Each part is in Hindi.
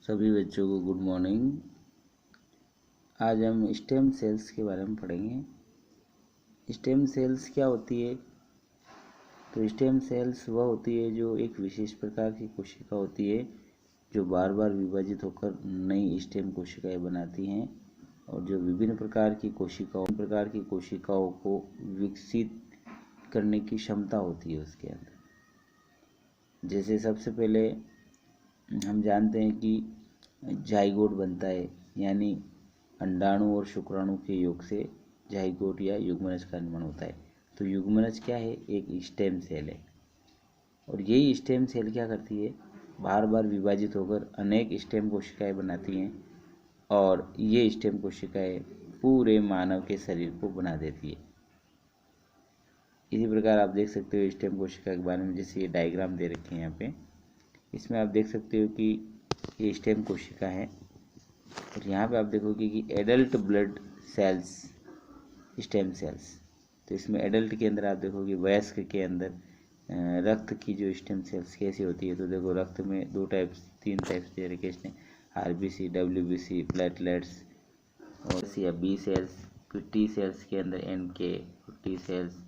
सभी बच्चों को गुड मॉर्निंग। आज हम स्टेम सेल्स के बारे में पढ़ेंगे। स्टेम सेल्स क्या होती है? तो स्टेम सेल्स वह होती है जो एक विशेष प्रकार की कोशिका होती है जो बार बार विभाजित होकर नई स्टेम कोशिकाएं बनाती हैं और जो विभिन्न प्रकार की कोशिकाओं को विकसित करने की क्षमता होती है उसके अंदर। जैसे सबसे पहले हम जानते हैं कि जाइगोट बनता है, यानी अंडाणु और शुक्राणु के योग से जाइगोट या युग्मनज का निर्माण होता है। तो युग्मनज क्या है? एक स्टेम सेल है और यही स्टेम सेल क्या करती है? बार बार विभाजित होकर अनेक स्टेम कोशिकाएं बनाती हैं और ये स्टेम कोशिकाएं पूरे मानव के शरीर को बना देती है। इसी प्रकार आप देख सकते हो स्टेम कोशिका के बारे में, जैसे ये डायग्राम दे रखे हैं यहाँ पे। इसमें आप देख सकते हो कि ये स्टेम कोशिका है और यहाँ पे आप देखोगे कि adult blood cells stem cells. तो इसमें एडल्ट के अंदर आप देखोगे, वयस्क के अंदर रक्त की जो स्टेम सेल्स कैसी होती है। तो देखो रक्त में तीन टाइप्स दे रखे इसने, आरबीसी, डब्ल्यूबीसी, प्लेटलेट्स और या बी सेल्स। फिर टी सेल्स के अंदर एनके, टी सेल्स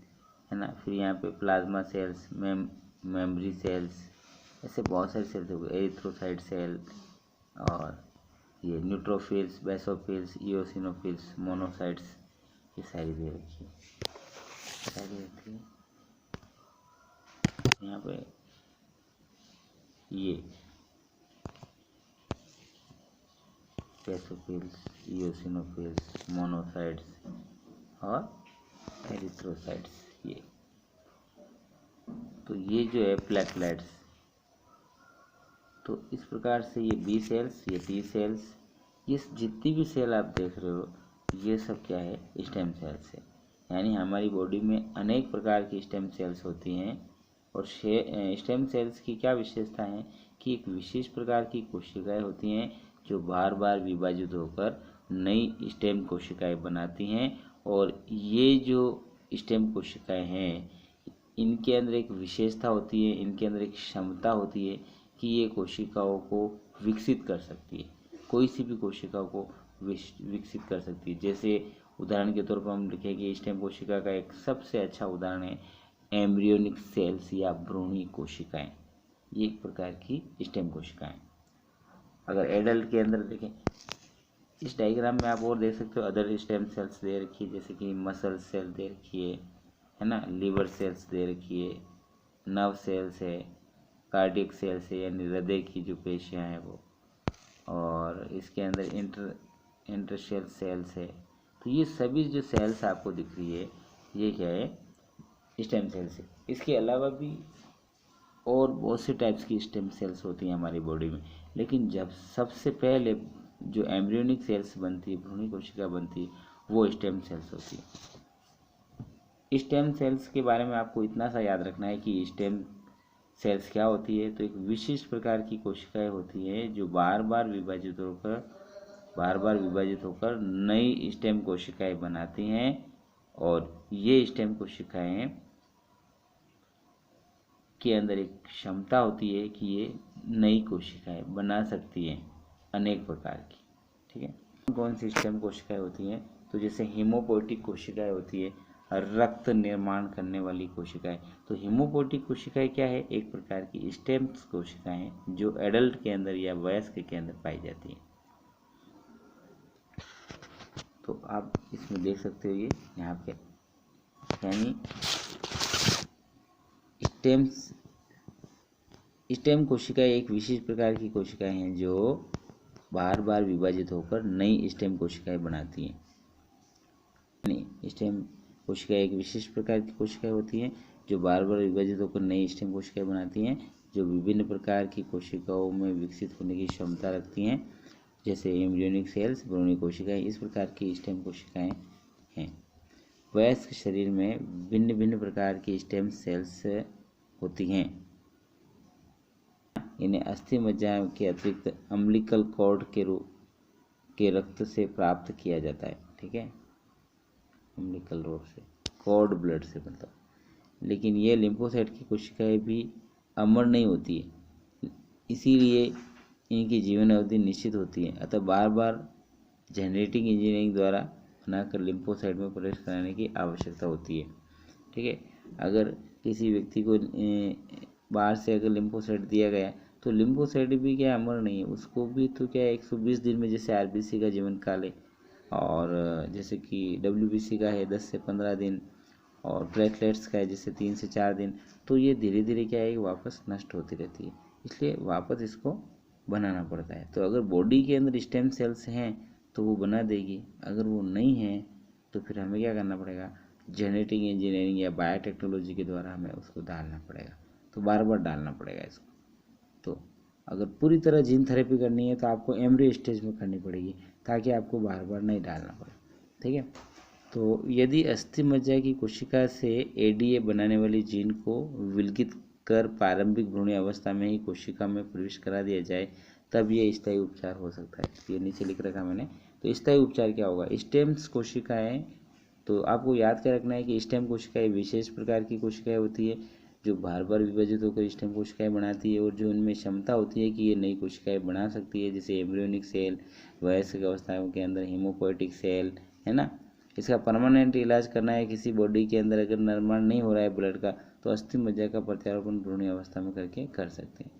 है ना। फिर यहाँ पे प्लाज्मा सेल्स, मेमोरी सेल्स, ऐसे बहुत सारे सेल्स हो गए, एरिथ्रोसाइट सेल और ये न्यूट्रोफिल्स, बेसोफिल्स, इओसिनोफिल्स, मोनोसाइट्स, ये सारी दे रखी है। यहाँ पे ये बेसोफिल्स, इओसिनोफिल्स, मोनोसाइट्स और एरिथ्रोसाइट्स। तो ये जो है प्लेटलेट्स। तो इस प्रकार से ये बी सेल्स, ये टी सेल्स, ये जितनी भी सेल आप देख रहे हो ये सब क्या है? स्टेम सेल्स है। यानी हमारी बॉडी में अनेक प्रकार की स्टेम सेल्स होती हैं और स्टेम सेल्स की क्या विशेषता है कि एक विशेष प्रकार की कोशिकाएं होती हैं जो बार बार विभाजित होकर नई स्टेम कोशिकाएं बनाती हैं। और ये जो स्टेम कोशिकाएं हैं इनके अंदर एक विशेषता होती है, इनके अंदर एक क्षमता होती है कि ये कोशिकाओं को विकसित कर सकती है, कोई सी भी कोशिका को विकसित कर सकती है। जैसे उदाहरण के तौर पर हम लिखेंगे स्टेम कोशिका का एक सबसे अच्छा उदाहरण है एम्ब्रियोनिक सेल्स या भ्रूणी कोशिकाएं। ये एक प्रकार की स्टेम कोशिकाएं। अगर एडल्ट के अंदर देखें, इस डायग्राम में आप और देख सकते हो अदर स्टेम सेल्स दे रखी है, जैसे कि मसल सेल दे रखी है ना, लिवर सेल्स दे रखी है, नर्व सेल्स है, कार्डियक सेल्स है यानी हृदय की जो पेशियां हैं वो, और इसके अंदर इंटरसेल सेल्स है। तो ये सभी जो सेल्स आपको दिख रही है ये क्या है? स्टेम सेल्स है। इसके अलावा भी और बहुत से टाइप्स की स्टेम सेल्स होती हैं हमारी बॉडी में, लेकिन जब सबसे पहले जो एम्ब्रियोनिक सेल्स बनती है, भ्रूणी कोशिका बनती है, वो स्टेम सेल्स होती है। स्टेम सेल्स के बारे में आपको इतना सा याद रखना है कि स्टेम सेल्स क्या होती है। तो एक विशिष्ट प्रकार की कोशिकाएं होती हैं जो बार बार विभाजित होकर नई स्टेम कोशिकाएं बनाती हैं और ये स्टेम कोशिकाएं के अंदर एक क्षमता होती है कि ये नई कोशिकाएं बना सकती हैं अनेक प्रकार की। ठीक है, कौन सी स्टेम कोशिकाएं होती हैं? तो जैसे हीमोपोएटिक कोशिकाएं होती है, रक्त निर्माण करने वाली कोशिकाएं। तो हीमोपोएटिक कोशिकाएं क्या है? एक प्रकार की स्टेम कोशिकाएं जो एडल्ट के अंदर या वयस्क के अंदर पाई जाती हैं। तो आप इसमें देख सकते हो ये यहाँ पे, यानी स्टेम कोशिकाएं एक विशेष प्रकार की कोशिकाएं हैं जो बार बार विभाजित होकर नई स्टेम कोशिकाएं बनाती हैं। स्टेम कोशिकाएं एक विशेष प्रकार की कोशिकाएं होती हैं जो बार बार विभाजित होकर नई स्टेम कोशिकाएं बनाती हैं, जो विभिन्न प्रकार की कोशिकाओं में विकसित होने की क्षमता रखती हैं, जैसे एम्ब्रियोनिक सेल्स, भ्रूणी कोशिकाएं। इस प्रकार की स्टेम कोशिकाएं हैं। वयस्क शरीर में भिन्न भिन्न प्रकार की स्टेम सेल्स होती हैं। इन्हें अस्थि मज्जा के अतिरिक्त अम्बिलिकल कॉर्ड के रक्त से प्राप्त किया जाता है। ठीक है, अम्बिलिकल रोड से, कॉर्ड ब्लड से मतलब। लेकिन ये लिम्फोसाइट की कोशिकाएं भी अमर नहीं होती है, इसीलिए इनकी जीवन अवधि निश्चित होती है, अतः बार बार जेनेटिक इंजीनियरिंग द्वारा बनाकर लिम्फोसाइट में प्रवेश कराने की आवश्यकता होती है। ठीक है, अगर किसी व्यक्ति को बाहर से अगर लिम्फोसाइट दिया गया तो लिम्फोसाइट भी क्या अमर नहीं है, उसको भी तो क्या 120 दिन में जैसे आरबीसी का जीवन काल है, और जैसे कि डब्ल्यूबीसी का है 10 से 15 दिन, और प्लेटलेट्स का है जैसे 3 से 4 दिन, तो ये धीरे धीरे क्या है वापस नष्ट होती रहती है, इसलिए वापस इसको बनाना पड़ता है। तो अगर बॉडी के अंदर स्टेम सेल्स हैं तो वो बना देगी, अगर वो नहीं है तो फिर हमें क्या करना पड़ेगा, जेनेटिक इंजीनियरिंग या बायोटेक्नोलॉजी के द्वारा हमें उसको डालना पड़ेगा, तो बार बार डालना पड़ेगा इसको। तो अगर पूरी तरह जीन थेरेपी करनी है तो आपको एम्ब्रियो स्टेज में करनी पड़ेगी, ताकि आपको बार बार नहीं डालना पड़े। ठीक है, तो यदि अस्थि मज्जा की कोशिका से एडीए बनाने वाली जीन को विलगित कर प्रारंभिक भ्रूण अवस्था में ही कोशिका में प्रवेश करा दिया जाए, तब ये स्थायी उपचार हो सकता है। ये नीचे लिख रखा मैंने। तो स्थायी उपचार क्या होगा, स्टेम्स कोशिकाएं, तो आपको याद कर रखना है कि स्टेम कोशिकाएं विशेष प्रकार की कोशिकाएं होती है जो बार बार विभाजित होकर स्टेम कोशिकाएं बनाती है, और जो उनमें क्षमता होती है कि ये नई कोशिकाएं बना सकती है, जैसे एम्ब्रियोनिक सेल, वयस्क अवस्थाओं के अंदर हीमोपोएटिक सेल, है ना। इसका परमानेंट इलाज करना है, किसी बॉडी के अंदर अगर निर्माण नहीं हो रहा है ब्लड का, तो अस्थि मज्जा का प्रत्यारोपण भ्रूण अवस्था में करके कर सकते हैं।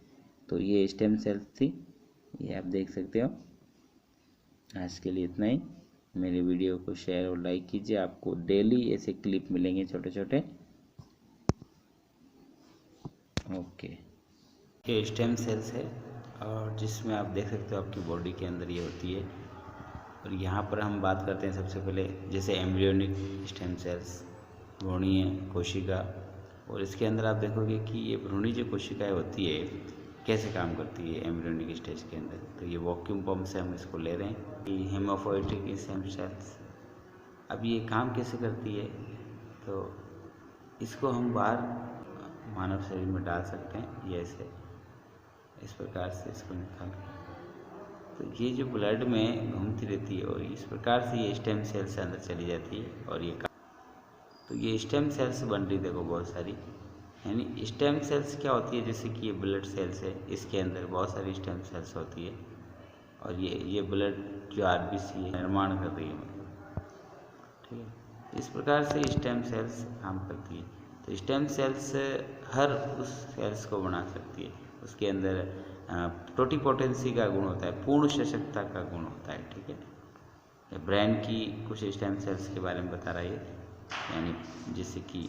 तो ये स्टेम सेल्स थी, ये आप देख सकते हो। आज के लिए इतना ही। मेरे वीडियो को शेयर और लाइक कीजिए, आपको डेली ऐसे क्लिप मिलेंगे छोटे छोटे। ओके, ये स्टेम सेल्स है, और जिसमें आप देख सकते हो आपकी बॉडी के अंदर ये होती है। और यहाँ पर हम बात करते हैं सबसे पहले जैसे एम्ब्रियोनिक स्टेम सेल्स, भ्रूणीय कोशिका, और इसके अंदर आप देखोगे कि ये भ्रूणीय कोशिकाएं होती है कैसे काम करती है एम्ब्रियोनिक स्टेज के अंदर। तो ये वैक्यूम पंप से हम इसको ले रहे हैं, ये हेमोपोएटिक स्टेम सेल्स। अब ये काम कैसे करती है, तो इसको हम बाहर मानव शरीर में डाल सकते हैं, ये ऐसे इस प्रकार से इसको निकाल के, तो ये जो ब्लड में घूमती रहती है और इस प्रकार से ये स्टेम सेल्स अंदर चली जाती है। और ये तो ये स्टेम सेल्स बन रही देखो बहुत सारी, यानी स्टेम सेल्स क्या होती है, जैसे कि ये ब्लड सेल्स है, इसके अंदर बहुत सारी स्टेम सेल्स होती है, और ये ब्लड जो आरबीसी है निर्माण कर रही है, ठीक है। इस प्रकार से स्टेम सेल्स काम करती है। तो स्टेम सेल्स हर उस सेल्स को बना सकती है, उसके अंदर टोटिपोटेंसी का गुण होता है, पूर्ण सशक्तता का गुण होता है, ठीक है। ब्रेन की कुछ स्टेम सेल्स के बारे में बता रहा है, यानी जैसे कि